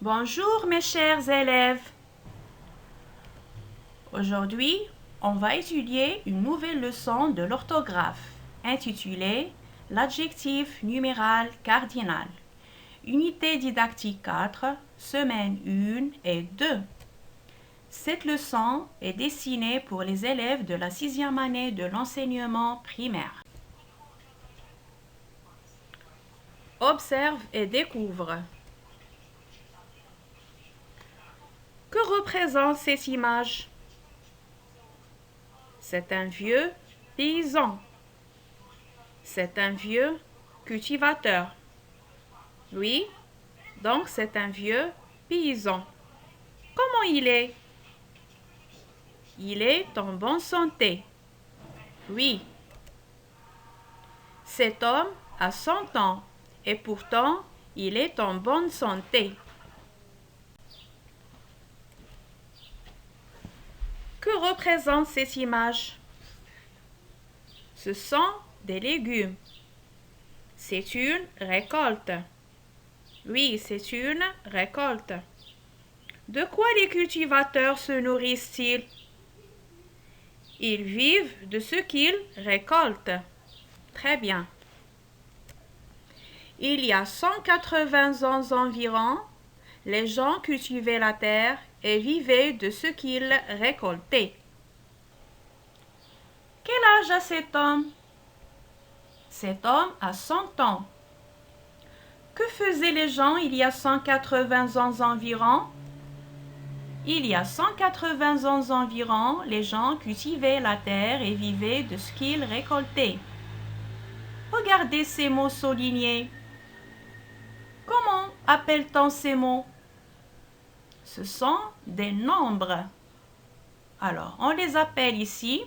Bonjour mes chers élèves. Aujourd'hui, on va étudier une nouvelle leçon de l'orthographe intitulée L'adjectif numéral cardinal. Unité didactique 4, semaine 1 et 2. Cette leçon est destinée pour les élèves de la 6e année de l'enseignement primaire. Observe et découvre. Que représente cette image? C'est un vieux paysan. C'est un vieux cultivateur. Oui, donc c'est un vieux paysan. Comment il est? Il est en bonne santé. Oui. Cet homme a 100 ans et pourtant il est en bonne santé. Que représente cette image? Ce sont des légumes. C'est une récolte. Oui, c'est une récolte. De quoi les cultivateurs se nourrissent-ils? Ils vivent de ce qu'ils récoltent. Très bien. Il y a 180 ans environ, les gens cultivaient la terre et vivaient de ce qu'ils récoltaient. Quel âge a cet homme? Cet homme a 100 ans. Que faisaient les gens il y a 180 ans environ? Il y a 180 ans environ, les gens cultivaient la terre et vivaient de ce qu'ils récoltaient. Regardez ces mots soulignés. Comment appelle-t-on ces mots? Ce sont des nombres. Alors, on les appelle ici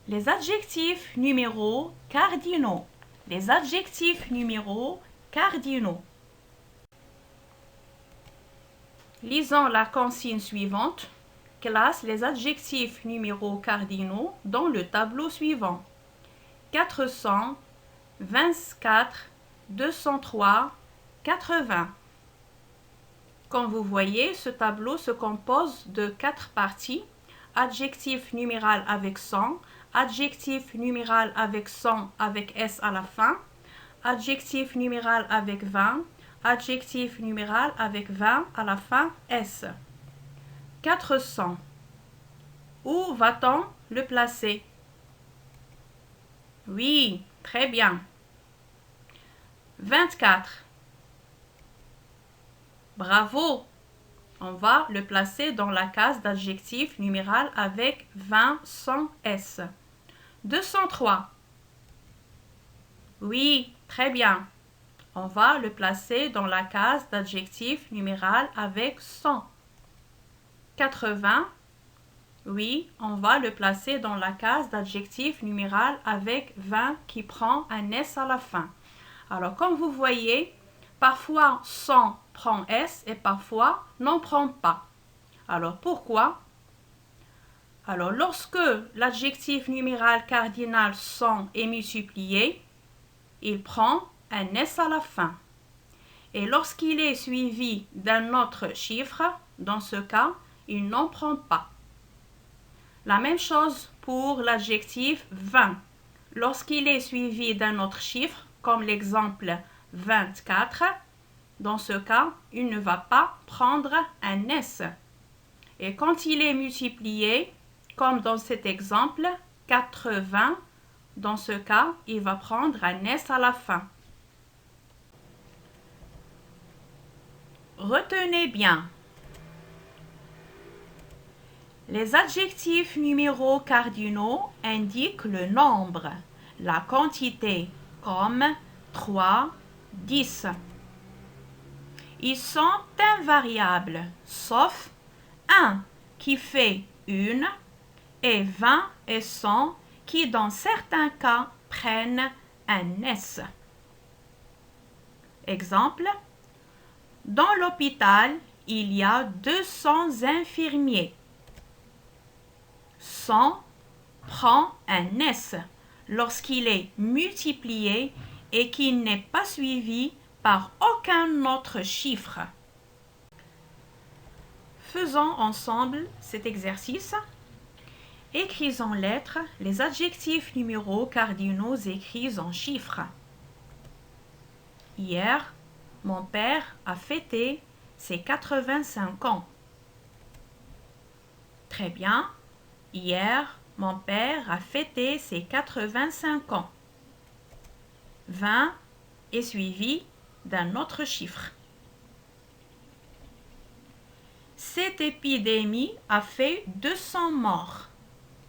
les adjectifs numéros cardinaux. Les adjectifs numéros cardinaux. Lisons la consigne suivante. Classe les adjectifs numéros cardinaux dans le tableau suivant. 400, 24, 203, 80. Comme vous voyez, ce tableau se compose de 4 parties. Adjectif numéral avec 100, adjectif numéral avec 100 avec S à la fin, adjectif numéral avec 20, adjectif numéral avec 20 à la fin S. 400. Où va-t-on le placer? Oui, très bien. 24. Bravo! On va le placer dans la case d'adjectif numéral avec 20 sans S. 203. Oui, très bien. On va le placer dans la case d'adjectif numéral avec 100. 80. Oui, on va le placer dans la case d'adjectif numéral avec 20 qui prend un S à la fin. Alors, comme vous voyez, parfois 100 prend S et parfois n'en prend pas. Alors, pourquoi? Alors, lorsque l'adjectif numéral cardinal 100 est multiplié, il prend un S à la fin. Et lorsqu'il est suivi d'un autre chiffre, dans ce cas, il n'en prend pas. La même chose pour l'adjectif 20. Lorsqu'il est suivi d'un autre chiffre, comme l'exemple 24, dans ce cas, il ne va pas prendre un S. Et quand il est multiplié, comme dans cet exemple, 80, dans ce cas, il va prendre un S à la fin. Retenez bien. Les adjectifs numéros cardinaux indiquent le nombre, la quantité, comme 3, 10. Ils sont invariables, sauf 1 qui fait 1 et 20 et 100 qui, dans certains cas, prennent un S. Exemple, dans l'hôpital, il y a 200 infirmiers. 100 prend un S lorsqu'il est multiplié et qu'il n'est pas suivi par aucun autre chiffre. Faisons ensemble cet exercice. Écris en lettres les adjectifs numéros cardinaux écrits en chiffres. Hier, mon père a fêté ses 85 ans. Très bien. Hier, mon père a fêté ses 85 ans. 20 est suivi d'un autre chiffre. Cette épidémie a fait 200 morts.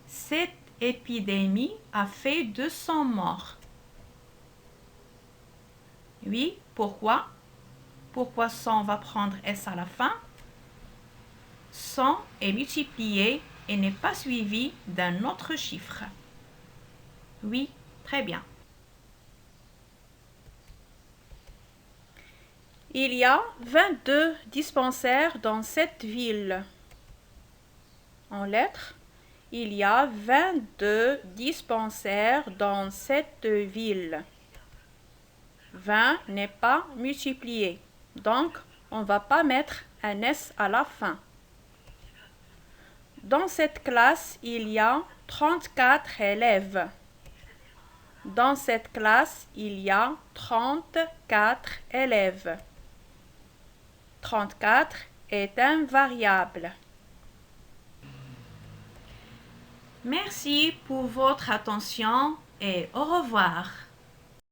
Cette épidémie a fait 200 morts. Oui, pourquoi? Pourquoi 100 va prendre S à la fin? 100 est multiplié et n'est pas suivi d'un autre chiffre. Oui, très bien. Il y a 22 dispensaires dans cette ville. En lettres, il y a 22 dispensaires dans cette ville. 20 n'est pas multiplié, donc on ne va pas mettre un S à la fin. Dans cette classe, il y a 34 élèves. Dans cette classe, il y a 34 élèves. 34 est un variable. Merci pour votre attention et au revoir.